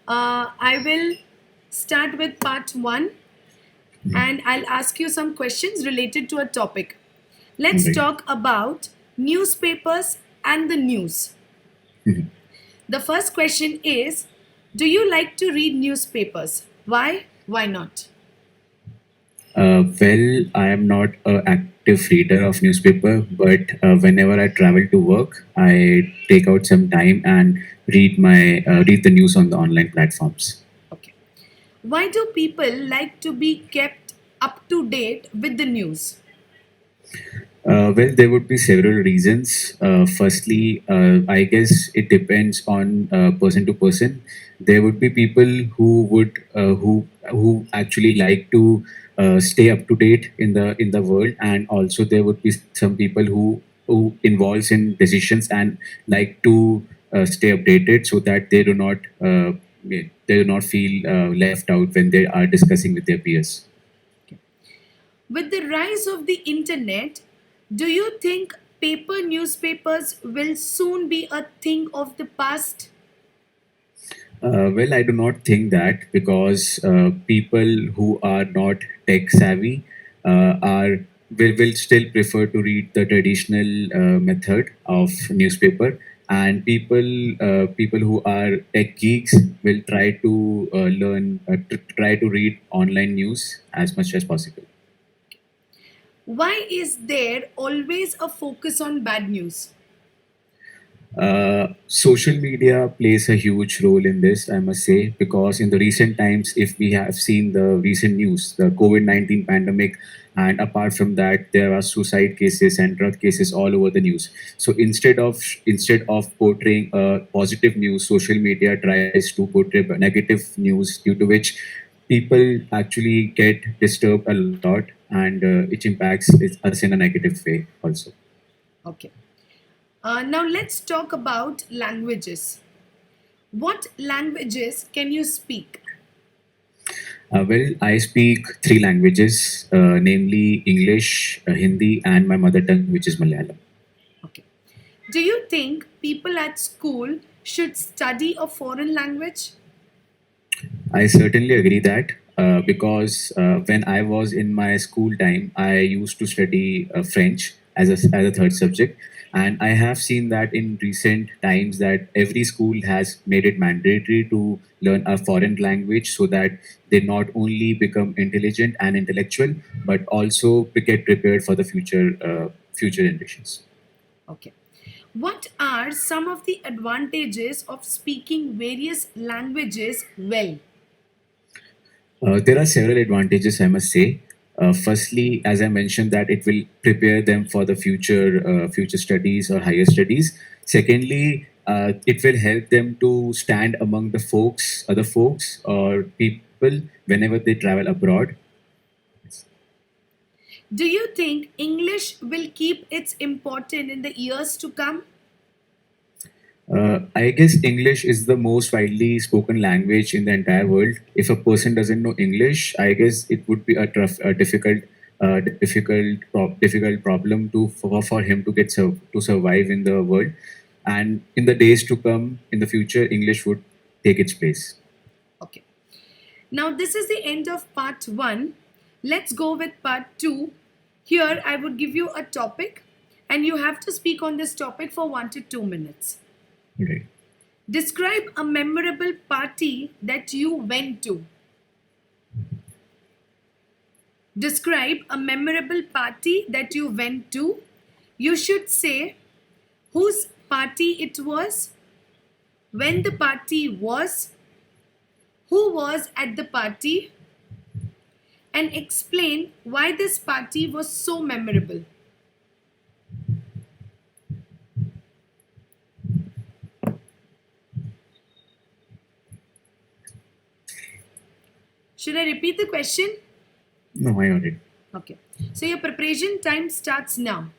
I will start with part one Mhm. and I'll ask you some questions related to a topic. Let's Right. talk about newspapers and the news. Mhm. The first question is: do you like to read newspapers? Why? Why not? Well, I am not an active reader of newspaper, but whenever I travel to work, I take out some time and read the news on the online platforms. Okay. Why do people like to be kept up to date with the news? Well, there would be several reasons. Firstly, I guess it depends on person to person. There would be people who actually like to stay up to date in the world, and also there would be some people who involves in decisions and like to stay updated so that they do not feel left out when they are discussing with their peers. With the rise of the internet, do you think paper newspapers will soon be a thing of the past? Well, I do not think that because people who are not tech savvy will still prefer to read the traditional method of newspaper, and people who are tech geeks will try to try to read online news as much as possible. Why is there always a focus on bad news? Social media plays a huge role in this, I must say, because in the recent times, if we have seen the recent news, the COVID-19 pandemic, and apart from that, there are suicide cases and drug cases all over the news. So instead of portraying positive news, social media tries to portray negative news, due to which people actually get disturbed a lot, and it impacts us in a negative way also. Okay. Now let's talk about languages. What languages can you speak? Well, I speak three languages, namely English, Hindi, and my mother tongue, which is Malayalam. Okay. Do you think people at school should study a foreign language? I certainly agree that because when I was in my school time, I used to study French as a third subject. And I have seen that in recent times that every school has made it mandatory to learn a foreign language so that they not only become intelligent and intellectual, but also get prepared for the future generations. Okay. What are some of the advantages of speaking various languages well? There are several advantages, I must say. Firstly, as I mentioned, that it will prepare them for the future studies or higher studies. Secondly, it will help them to stand among other folks or people whenever they travel abroad. Do you think English will keep its importance in the years to come? I guess English is the most widely spoken language in the entire world. If a person doesn't know English, I guess it would be difficult problem for him to to survive in the world. And in the days to come, in the future, English would take its place. Okay. Now, this is the end of part one. Let's go with part two. Here, I would give you a topic, and you have to speak on this topic for 1 to 2 minutes. Right. Describe a memorable party that you went to. Describe a memorable party that you went to. You should say whose party it was, when the party was, who was at the party, and explain why this party was so memorable. Should I repeat the question? No, I got it. Okay. So your preparation time starts now.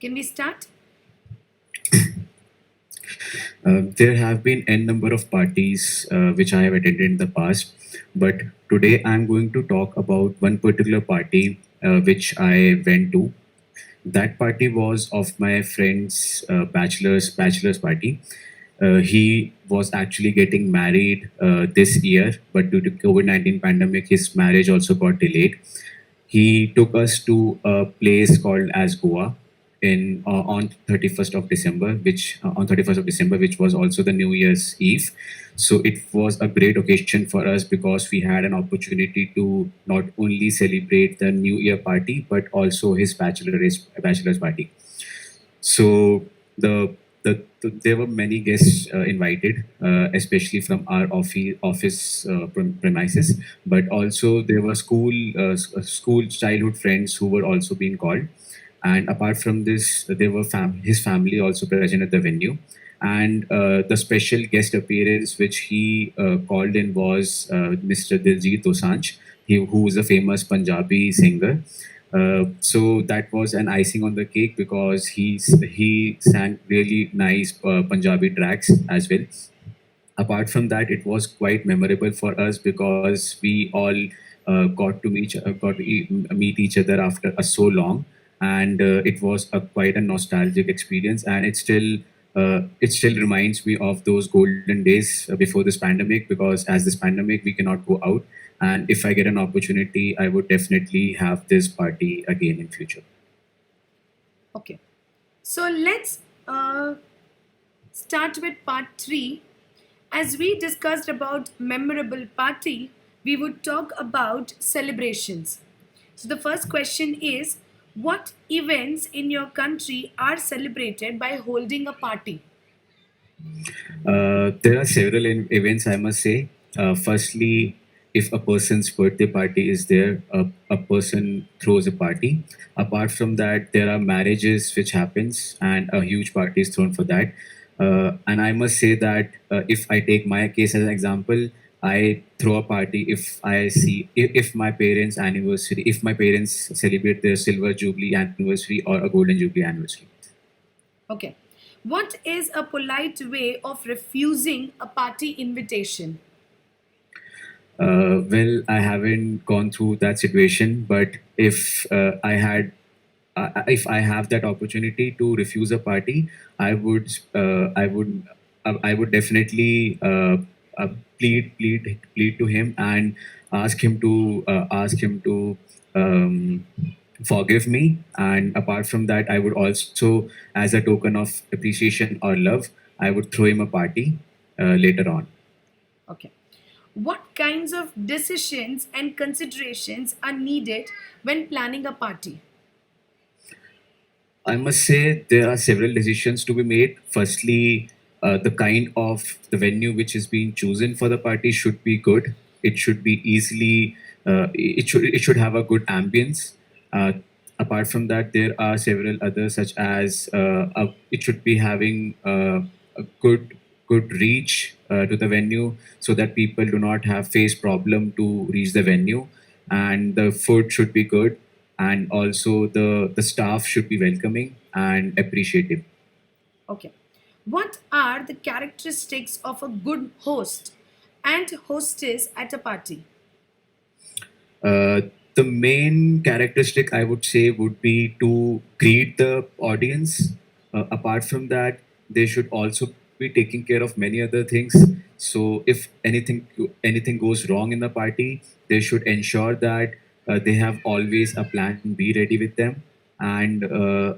Can we start? There have been n number of parties which I have attended in the past, but today I'm going to talk about one particular party which I went to. That party was of my friend's bachelor's party. He was actually getting married this year, but due to COVID-19 pandemic, his marriage also got delayed. He took us to a place called as Goa in on 31st of December, which on 31st of December, which was also the New Year's Eve. So it was a great occasion for us because we had an opportunity to not only celebrate the New Year party but also his bachelor's party. So there were many guests invited, especially from our office premises, but also there were school childhood friends who were also being called. And apart from this, there were his family also present at the venue. And the special guest appearance which he called in was Mr. Diljit Dosanjh, who is a famous Punjabi singer. So that was an icing on the cake because he sang really nice Punjabi tracks as well. Apart from that, it was quite memorable for us because we all got to meet each other after so long, and it was a quite a nostalgic experience, and it still reminds me of those golden days before this pandemic, because as this pandemic we cannot go out, and if I get an opportunity I would definitely have this party again in future. Okay. So let's start with part 3. As we discussed about memorable party, we would talk about celebrations. So the first question is, what events in your country are celebrated by holding a party? There are several events, I must say. Firstly, if a person's birthday party is there, a person throws a party. Apart from that, there are marriages which happens, and a huge party is thrown for that. And I must say that if I take my case as an example, I throw a party if my parents' anniversary, if my parents celebrate their silver jubilee anniversary or a golden jubilee anniversary. Okay. What is a polite way of refusing a party invitation? Well, I haven't gone through that situation, but if I have that opportunity to refuse a party, I would definitely uh, plead to him and ask him to forgive me. And apart from that, I would also, as a token of appreciation or love, I would throw him a party later on. Okay. What kinds of decisions and considerations are needed when planning a party? I must say there are several decisions to be made. Firstly, the kind of the venue which is being chosen for the party should be good. It should be easily. It should have a good ambience. Uh, Apart from that, there are several others such as it should be having a good reach to the venue so that people do not have face problem to reach the venue, and the food should be good, and also the staff should be welcoming and appreciative. Okay. What are the characteristics of a good host and hostess at a party? Uh, the main characteristic I would say would be to greet the audience. Apart from that, they should also be taking care of many other things. So if anything goes wrong in the party, they should ensure that they have always a plan B ready with them. And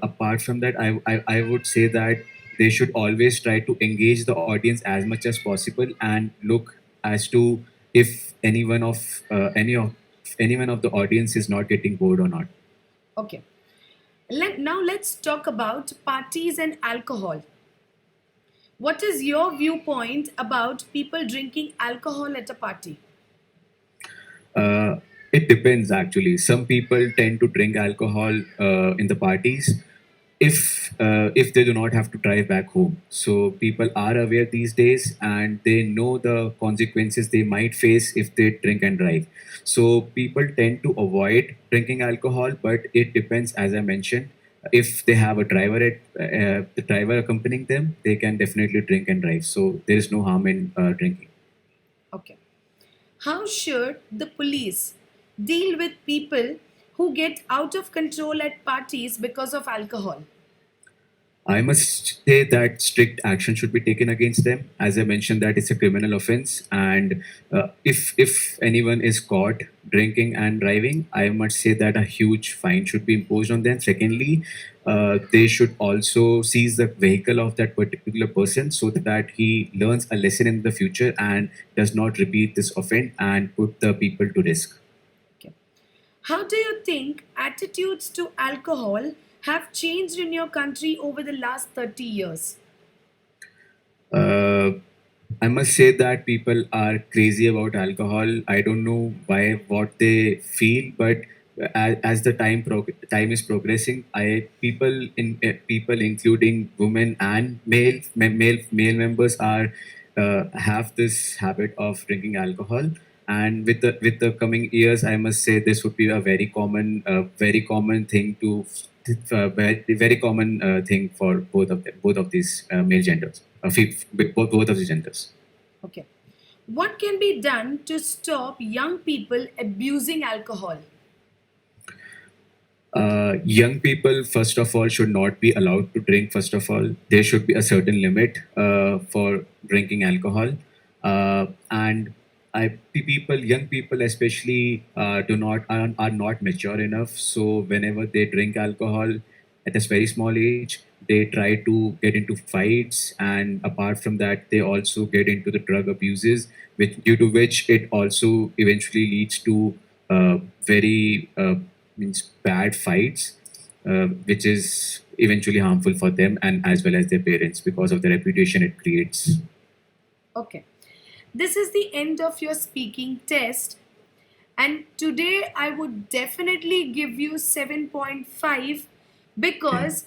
apart from that, I would say that they should always try to engage the audience as much as possible and look as to if anyone of the audience is not getting bored or not. Okay. Now let's talk about parties and alcohol. What is your viewpoint about people drinking alcohol at a party? Uh, it depends actually. Some people tend to drink alcohol in the parties if they do not have to drive back home. So people are aware these days and they know the consequences they might face if they drink and drive. So people tend to avoid drinking alcohol, but it depends, as I mentioned. if they have a driver the driver accompanying them, they can definitely drink and drive. So there is no harm in drinking. Okay. How should the police deal with people who get out of control at parties because of alcohol? I must say that strict action should be taken against them. As I mentioned, that it's a criminal offense, and if anyone is caught drinking and driving, I must say that a huge fine should be imposed on them. Secondly, they should also seize the vehicle of that particular person so that he learns a lesson in the future and does not repeat this offense and put the people to risk. Okay. How do you think attitudes to alcohol have changed in your country over the last 30 years? Uh, I must say that people are crazy about alcohol. I don't know why, what they feel, but as the time is progressing, I people, including women and male members, are have this habit of drinking alcohol. And with the coming years, I must say this would be a very common thing to very common thing for both of these male genders, both of the genders. Okay. What can be done to stop young people abusing alcohol? Young people, first of all, should not be allowed to drink. First of all, there should be a certain limit for drinking alcohol, and young people especially, are not mature enough. So whenever they drink alcohol at a very small age, they try to get into fights, and apart from that, they also get into the drug abuses, which due to which it also eventually leads to very means bad fights, which is eventually harmful for them and as well as their parents because of the reputation it creates. Okay. This is the end of your speaking test. And today I would definitely give you 7.5 because